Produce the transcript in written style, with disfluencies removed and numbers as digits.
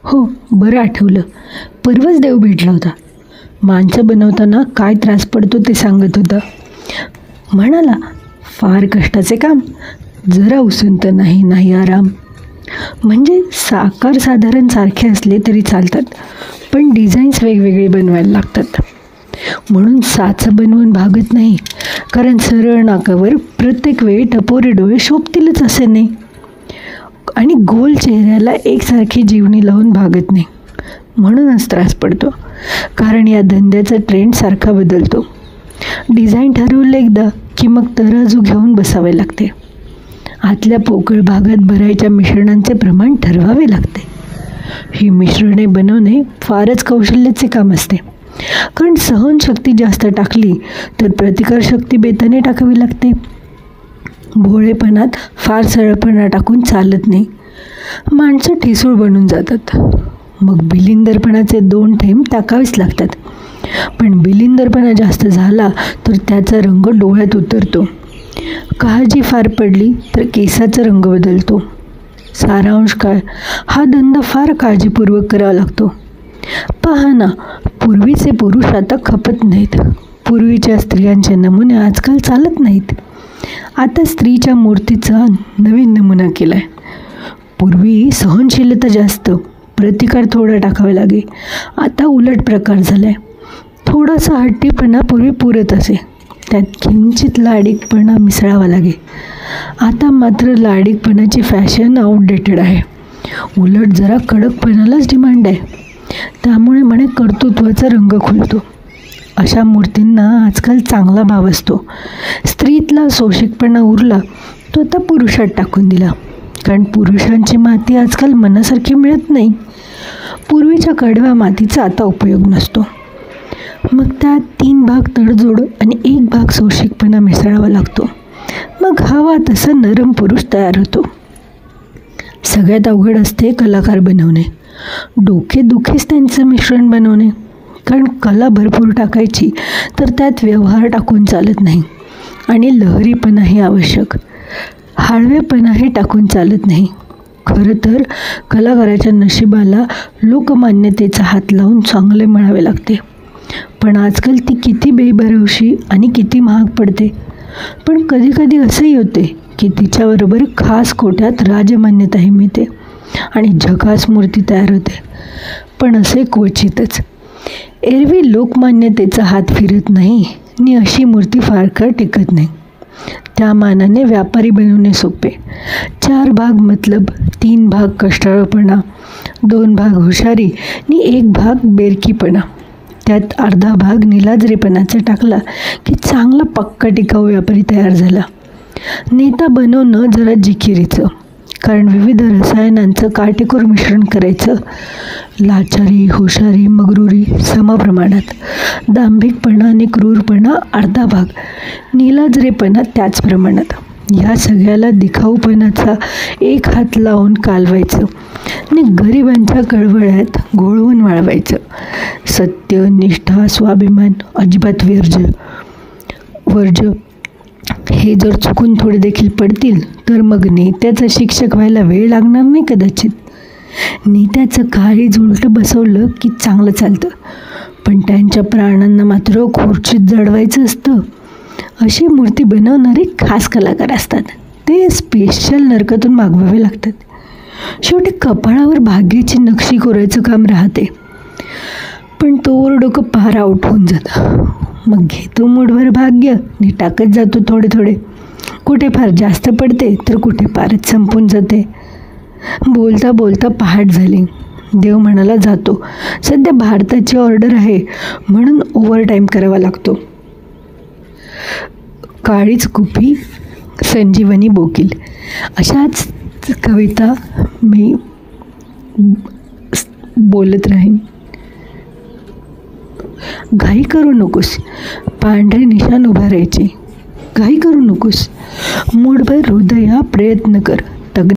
हो, बरं आठवलं. परवाच देव भेटला होता. माणसं बनवताना काय त्रास पडतो ते सांगत होता. म्हणाला, फार कष्टाचे काम, जरा उसंत नाही नाही आराम. म्हणजे साकार साधारण सारखे असले तरी चालतात, पण डिझाईन्स वेगवेगळे बनवायला लागतात. म्हणून साचं बनवून भागत नाही, कारण सरळ नाकावर प्रत्येक वेळी टपोरे डोळे शोभतीलच असे नाही, आणि गोल चेहऱ्याला एकसारखी जीवनी लावून भागत नाही. म्हणूनच त्रास पडतो, कारण या धंद्याचा ट्रेंड सारखा बदलतो. डिझाईन ठरवलं एकदा की मग तराजू घेऊन बसावे लागते. आतल्या पोकळ भागात भरायच्या मिश्रणांचे प्रमाण ठरवावे लागते. ही मिश्रणे बनवणे फारच कौशल्याचे काम असते, कारण सहनशक्ती जास्त टाकली तर प्रतिकारशक्ती बेताने टाकावी लागते. भोळेपणात फार सरळपणा टाकून चालत नाही, माणसं ठिसूळ बनून जातात. मग बिलिंदरपणाचे 2 थेंब टाकावेच लागतात. पण बिलिंदरपणा जास्त झाला तर त्याचा रंग डोळ्यात उतरतो. काळजी फार पडली तर केसाचा रंग बदलतो. सारांश काय, हा धंदा फार काळजीपूर्वक करावा लागतो. पहा ना, पूर्वीचे पुरुष आता खपत नाहीत. पूर्वीच्या स्त्रियांचे नमुने आजकाल चालत नाहीत. आता स्त्रीच्या मूर्तीचा नवीन नमुना केला आहे. पूर्वी सहनशीलता जास्त, प्रतिकार थोडा टाकावा लागे. आता उलट प्रकार झाला आहे. थोडासा हट्टीपणा पूर्वी पुरत असे, त्यात किंचित लाडिकपणा मिसळावा लागे. आता मात्र लाडिकपणाची फॅशन आउटडेटेड आहे. उलट जरा कडकपणालाच डिमांड आहे. त्यामुळे म्हणे कर्तृत्वाचा रंग खुलतो. अशा मूर्तींना आजकाल चांगला भाव असतो. स्त्रीतला सोशिकपणा उरला तो आता पुरुषात टाकून दिला, कारण पुरुषांची माती आजकाल मनासारखी मिळत नाही. पूर्वीच्या कडव्या मातीचा आता उपयोग नसतो. मग त्यात 3 भाग तडजोड आणि 1 भाग सोशिकपणा मिसळावा लागतो. मग हवा तसा नरम पुरुष तयार होतो. सगळ्यात अवघड असते कलाकार बनवणे. डोके दुखेच त्यांचं मिश्रण बनवणे, कारण कला भरपूर टाकायची तर त्यात व्यवहार टाकून चालत नाही, आणि लहरीपणाही आवश्यक. हळवेपणाही टाकून चालत नाही. खरं तर कलाकाराच्या नशिबाला लोकमान्यतेचा हात लावून चांगले म्हणावे लागते. पण आजकाल ती किती बेभरवशी आणि किती महाग पडते. पण कधीकधी असंही होते की तिच्याबरोबर खास कोट्यात राजमान्यताही मिळते आणि झकास मूर्ती तयार होते. पण असे क्वचितच. एरवी लोकमान्यतेचा हात फिरत नाही आणि अशी मूर्ती फार काळ टिकत नाही. त्या मानाने व्यापारी बनवणे सोपे. 4 भाग मतलब, 3 भाग कष्टाळूपणा, 2 भाग हुशारी आणि 1 भाग बेरकीपणा. त्यात अर्धा भाग निलाजरेपणाचा टाकला की चांगला पक्का टिकाऊ व्यापारी तयार झाला. नेता बनवणं जरा जिकिरीचं, कारण विविध रसायनांचं काटेकोर मिश्रण करायचं. लाचारी, हुशारी, मगरुरी समप्रमाणात, दांभिकपणा आणि क्रूरपणा अर्धा भाग, निलाजरेपणा त्याच प्रमाणात. या सगळ्याला दिखाऊपणाचा 1 हात लावून कालवायचं आणि गरिबांच्या कळवळ्यात घोळवून वाळवायचं. सत्य, निष्ठा, स्वाभिमान अजिबात वर्ज हे जर चुकून थोडे देखील पडतील तर मग नेत्याचा शिक्षक व्हायला वेळ लागणार नाही कदाचित. नेत्याचं काळीज उलटं बसवलं की चांगलं चालतं, पण त्यांच्या प्राणांना मात्र खुर्चीत जडवायचं असतं. अशी मूर्ती बनवणारे खास कलाकार असतात. ते स्पेशल नरकातून मागवावे लागतात. शेवटी कपाळावर भाग्याची नक्षी कोरायचं काम राहते. पण तोवर डोकं पार आउट होऊन जातं. मग घेतो मूडभर भाग्य आणि टाकत जातो थोडे थोडे. कुठे फार जास्त पडते तर कुठे फारच संपून जाते. बोलता बोलता पहाट झाली. देव म्हणाला जातो. सध्या भारताची ऑर्डर आहे म्हणून ओव्हरटाईम करावा लागतो. काळीच कुपी, संजीवनी बोकील, अशाच कविता मी बोलत राहीन. घाई करू नकोस, पांढरे निशाण उभारायचे. घाई करू नकोस, मूडभर हृदया प्रयत्न कर.